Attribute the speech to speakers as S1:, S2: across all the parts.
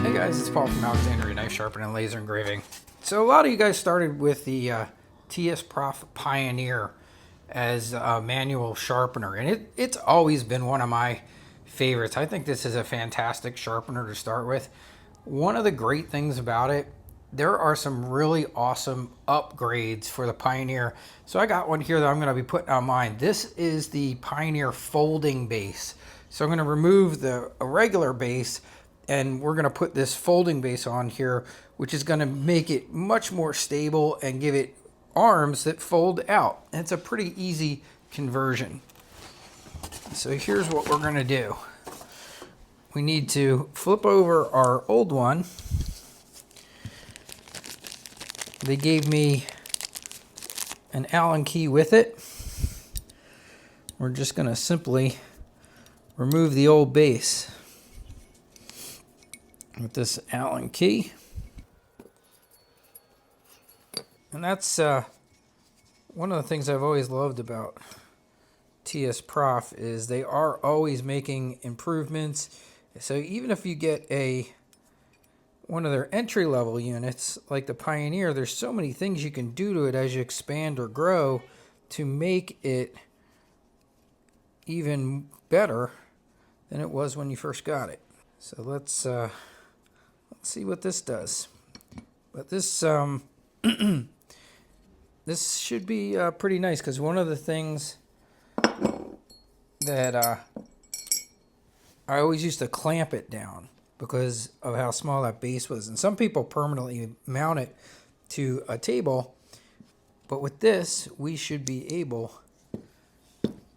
S1: Hey guys, it's Paul from Alexandria Knife Sharpening and Laser Engraving. So a lot of you guys started with the TSPROF Pioneer as a manual sharpener, and it's always been one of my favorites. I think this is a fantastic sharpener to start with. One of the great things about it, there are some really awesome upgrades for the Pioneer. So I got one here that I'm going to be putting on mine. This is the Pioneer folding base. So I'm going to remove the regular base, and we're going to put this folding base on here, which is going to make it much more stable and give it arms that fold out. And it's a pretty easy conversion. So here's what we're going to do. We need to flip over our old one. They gave me an Allen key with it. We're just going to simply remove the old base with this Allen key. And that's one of the things I've always loved about TSPROF is they are always making improvements. So even if you get one of their entry-level units like the Pioneer, there's so many things you can do to it as you expand or grow to make it even better than it was when you first got it. So let's see what this does. But this this should be pretty nice, because one of the things that I always used to clamp it down because of how small that base was. And some people permanently mount it to a table, but with this, we should be able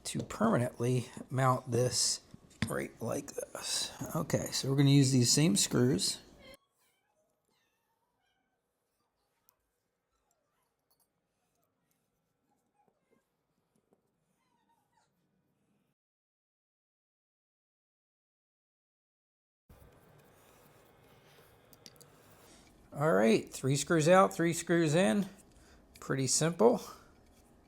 S1: to permanently mount this right like this. Okay, so we're going to use these same screws. All right, 3 screws out, 3 screws in. Pretty simple.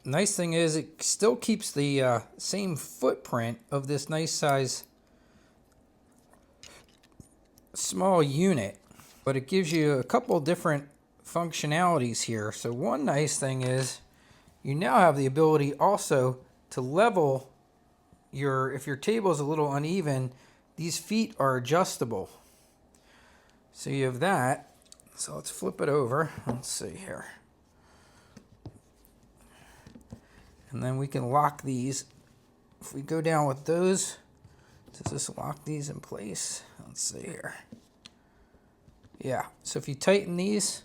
S1: Nice thing is it still keeps the same footprint of this nice size small unit, but it gives you a couple different functionalities here. So one nice thing is you now have the ability also to level if your table is a little uneven, these feet are adjustable. So you have that. So let's flip it over. Let's see here. And then we can lock these. If we go down with those, does this lock these in place? Let's see here. Yeah, so if you tighten these,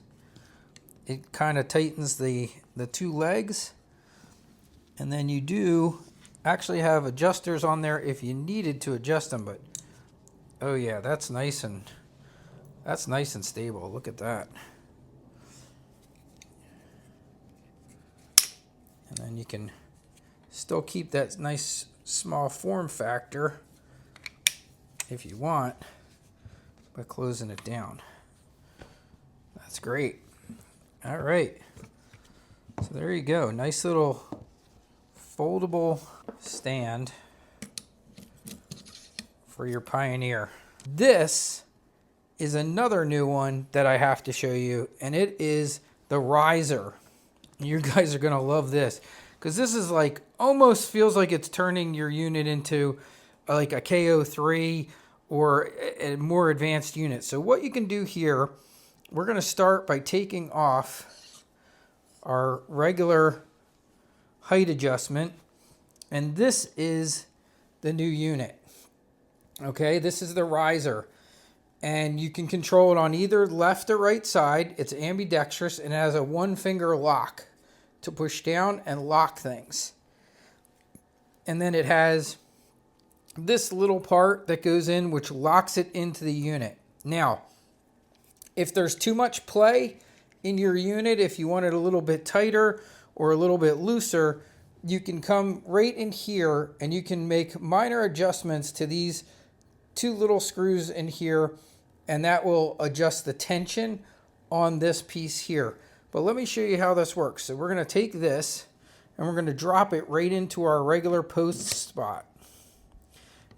S1: it kind of tightens the 2 legs. And then you do actually have adjusters on there if you needed to adjust them. But oh yeah, that's nice and stable. Look at that. And then you can still keep that nice small form factor if you want by closing it down. That's great. All right. So there you go. Nice little foldable stand for your Pioneer. This is another new one that I have to show you, and it is the riser. You guys are gonna love this, because this is like almost feels like it's turning your unit into like a KO3 or a more advanced unit. So what you can do here, we're gonna start by taking off our regular height adjustment, and this is the new unit. Okay, this is the riser. And you can control it on either left or right side. It's ambidextrous and it has a 1-finger lock to push down and lock things. And then it has this little part that goes in which locks it into the unit. Now, if there's too much play in your unit, if you want it a little bit tighter or a little bit looser, you can come right in here and you can make minor adjustments to these 2 little screws in here, and that will adjust the tension on this piece here. But let me show you how this works. So we're going to take this and we're going to drop it right into our regular post spot.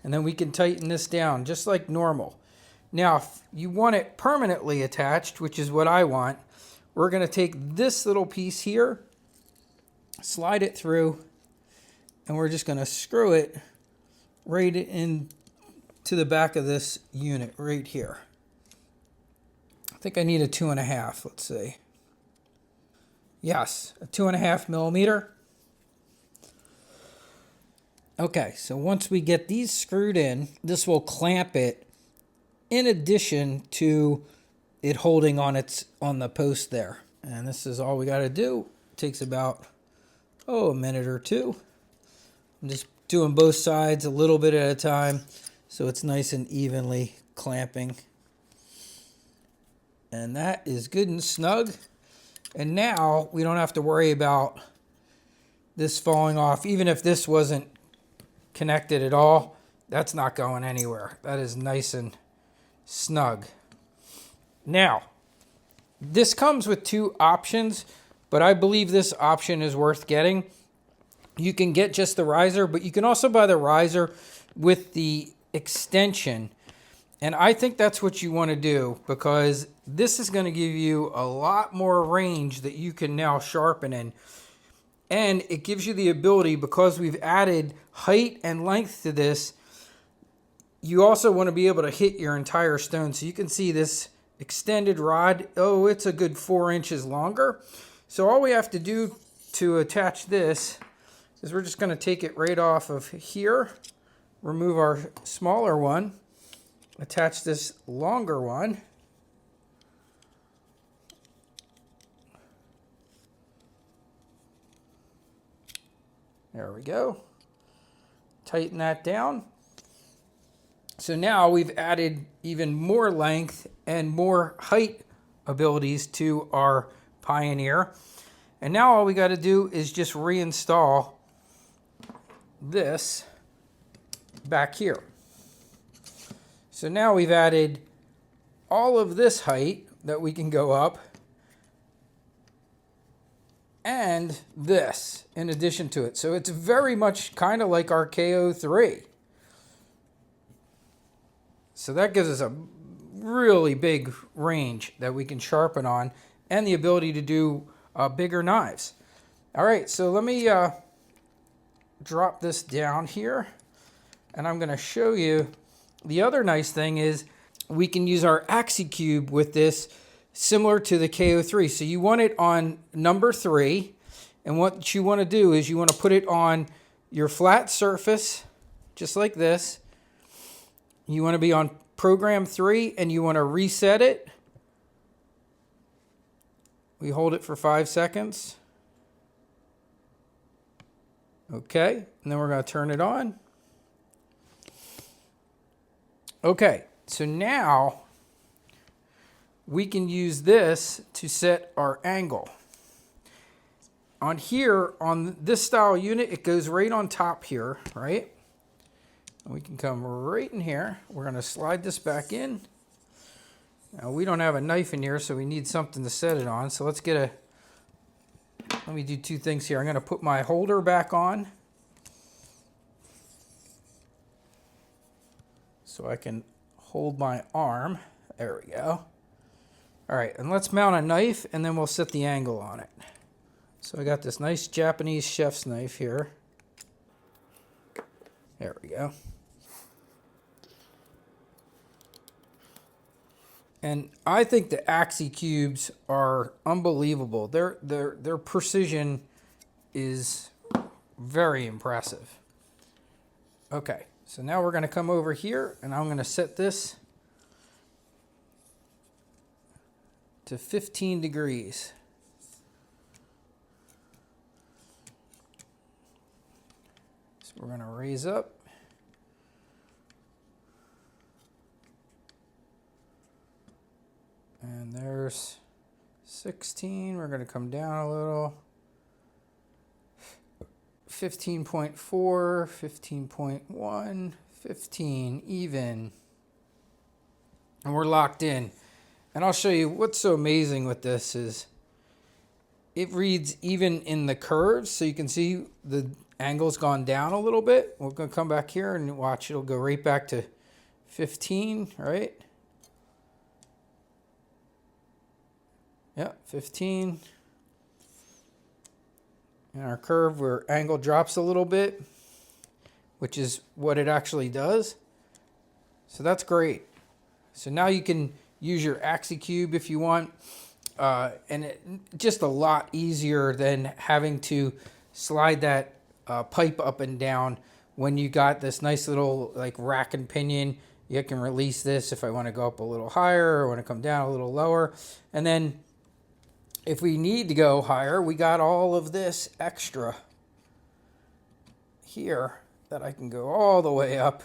S1: And then we can tighten this down just like normal. Now, if you want it permanently attached, which is what I want, we're going to take this little piece here, slide it through, and we're just going to screw it right in to the back of this unit right here. I think I need a 2.5, let's see. Yes, a 2.5 millimeter. Okay, so once we get these screwed in, this will clamp it in addition to it holding on the post there. And this is all we got to do. It takes about, a minute or two. I'm just doing both sides a little bit at a time so it's nice and evenly clamping. And that is good and snug. And now we don't have to worry about this falling off. Even if this wasn't connected at all, that's not going anywhere. That is nice and snug. Now, this comes with two options, but I believe this option is worth getting. You can get just the riser, but you can also buy the riser with the extension. And I think that's what you want to do, because this is going to give you a lot more range that you can now sharpen in. And it gives you the ability, because we've added height and length to this, you also want to be able to hit your entire stone. So you can see this extended rod, it's a good 4 inches longer. So all we have to do to attach this is we're just going to take it right off of here, remove our smaller one, attach this longer one. There we go. Tighten that down. So now we've added even more length and more height abilities to our Pioneer. And now all we got to do is just reinstall this back here. So now we've added all of this height that we can go up, and this in addition to it. So it's very much kind of like our KO3. So that gives us a really big range that we can sharpen on, and the ability to do bigger knives. All right, so let me drop this down here, and I'm going to show you. The other nice thing is we can use our AxiCube with this, similar to the KO3. So you want it on number 3, and what you want to do is you want to put it on your flat surface, just like this. You want to be on program 3, and you want to reset it. We hold it for 5 seconds. Okay, and then we're going to turn it on. Okay, so now we can use this to set our angle. On here, on this style unit, it goes right on top here, right? And we can come right in here. We're going to slide this back in. Now, we don't have a knife in here, so we need something to set it on. So let's get let me do 2 things here. I'm going to put my holder back on, so I can hold my arm. There we go. All right, and let's mount a knife, and then we'll set the angle on it. So I got this nice Japanese chef's knife here. There we go. And I think the AxiCubes are unbelievable. Their precision is very impressive. Okay, so now we're going to come over here, and I'm going to set this to 15 degrees. So we're going to raise up. And there's 16. We're going to come down a little. 15.4, 15.1, 15, even. And we're locked in. And I'll show you what's so amazing with this is it reads even in the curves. So you can see the angle's gone down a little bit. We're going to come back here and watch. It'll go right back to 15, right? Yeah, 15. And our curve where angle drops a little bit, which is what it actually does. So that's great. So now you can use your AxiCube if you want. And it just a lot easier than having to slide that pipe up and down when you got this nice little like rack and pinion. You can release this if I want to go up a little higher or want to come down a little lower. And then if we need to go higher, we got all of this extra here that I can go all the way up.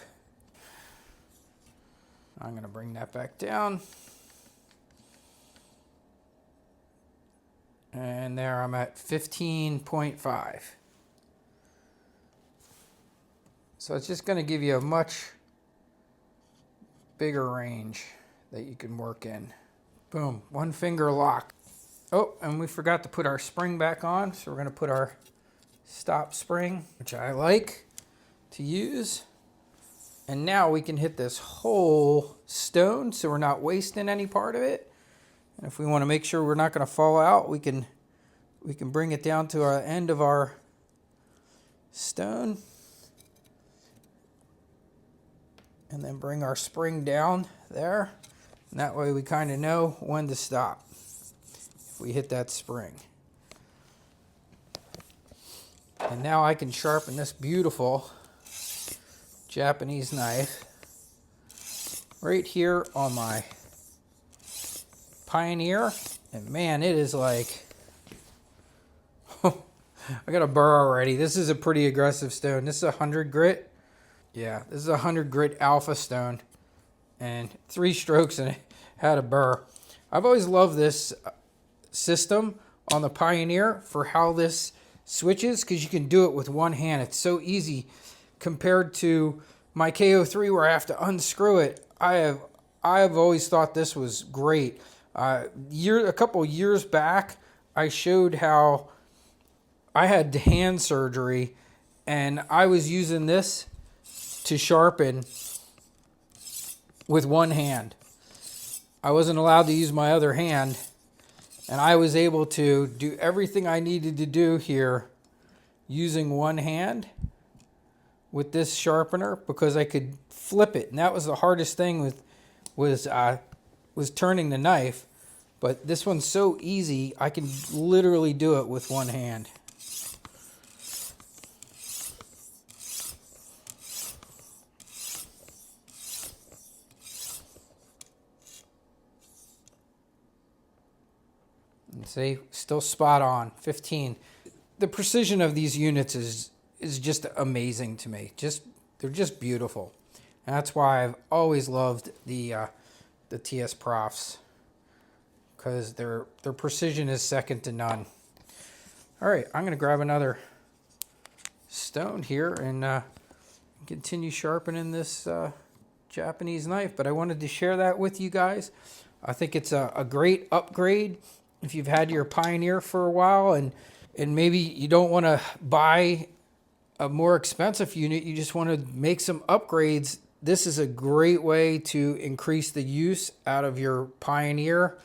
S1: I'm going to bring that back down. And there I'm at 15.5. So it's just going to give you a much bigger range that you can work in. Boom, one finger lock. Oh, and we forgot to put our spring back on. So we're going to put our stop spring, which I like to use. And now we can hit this whole stone so we're not wasting any part of it. And if we want to make sure we're not going to fall out, we can bring it down to our end of our stone. And then bring our spring down there. And that way we kind of know when to stop if we hit that spring. And now I can sharpen this beautiful Japanese knife right here on my Pioneer. And man, it is like, I got a burr already. This is a pretty aggressive stone. This is 100 grit. Yeah, this is 100 grit alpha stone. And 3 strokes and it had a burr. I've always loved this system on the Pioneer for how this switches, because you can do it with one hand. It's so easy compared to my KO3 where I have to unscrew it. I have always thought this was great. A couple years back, I showed how I had hand surgery and I was using this to sharpen with one hand. I wasn't allowed to use my other hand, and I was able to do everything I needed to do here using one hand with this sharpener because I could flip it. And that was the hardest thing was turning the knife. But this one's so easy, I can literally do it with one hand. And see, still spot on, 15. The precision of these units is just amazing to me. They're just beautiful. And that's why I've always loved the TSPROFs, because their precision is second to none. All right, I'm gonna grab another stone here and continue sharpening this Japanese knife. But I wanted to share that with you guys. I think it's a great upgrade if you've had your Pioneer for a while and maybe you don't want to buy a more expensive unit, you just want to make some upgrades. This is a great way to increase the use out of your Pioneer.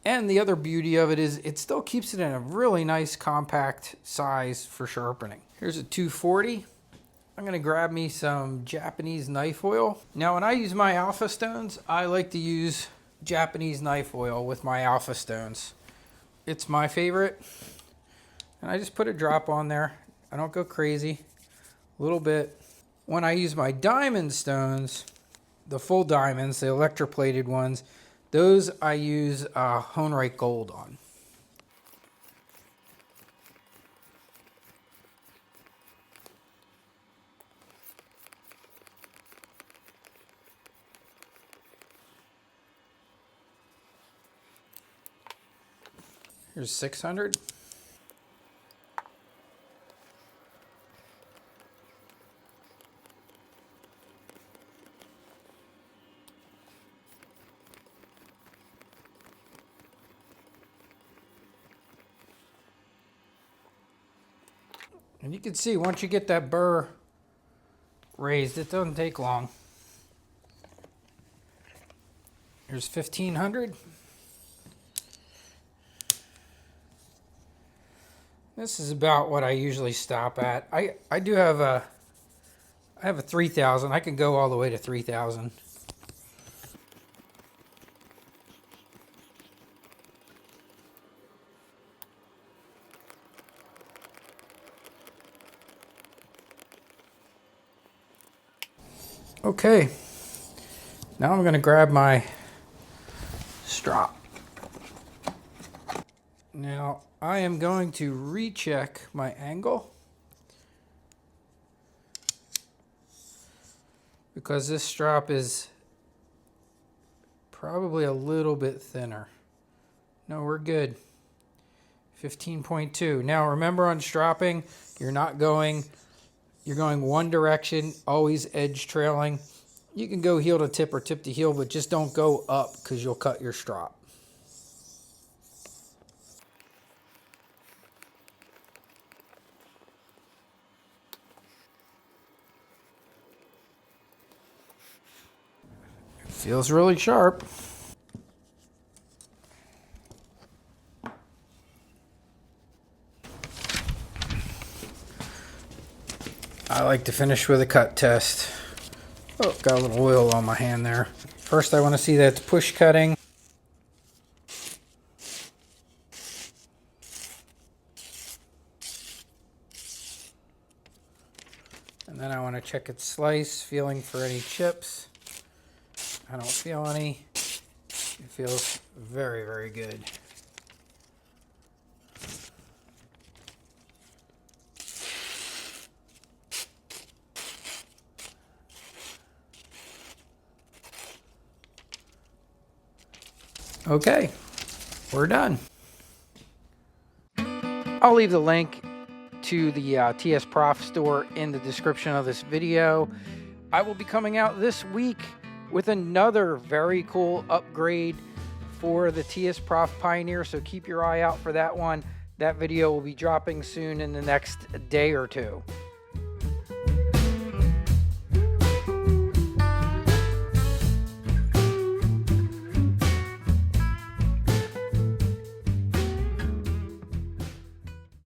S1: And the other beauty of it is it still keeps it in a really nice compact size for sharpening. Here's a 240. I'm going to grab me some Japanese knife oil. Now when I use my alpha stones, I like to use Japanese knife oil with my alpha stones. It's my favorite. And I just put a drop on there. I don't go crazy. A little bit. When I use my diamond stones, the full diamonds, the electroplated ones, those I use Honrite Gold on. Here's 600. And you can see once you get that burr raised, it doesn't take long. Here's 1500. This is about what I usually stop at. I do have a, I have a 3000. I can go all the way to 3000. Okay, now I'm going to grab my strop. Now I am going to recheck my angle because this strop is probably a little bit thinner. No, we're good. 15.2. Now remember, on stropping, you're going one direction, always edge trailing. You can go heel to tip or tip to heel, but just don't go up because you'll cut your strop. Feels really sharp. I like to finish with a cut test. Oh, got a little oil on my hand there. First, I want to see that it's push cutting. And then I want to check its slice, feeling for any chips. I don't feel any. It feels very, very good. Okay, we're done. I'll leave the link to the TSPROF store in the description of this video. I will be coming out this week with another very cool upgrade for the TSPROF Pioneer, so keep your eye out for that one. That video will be dropping soon in the next day or two.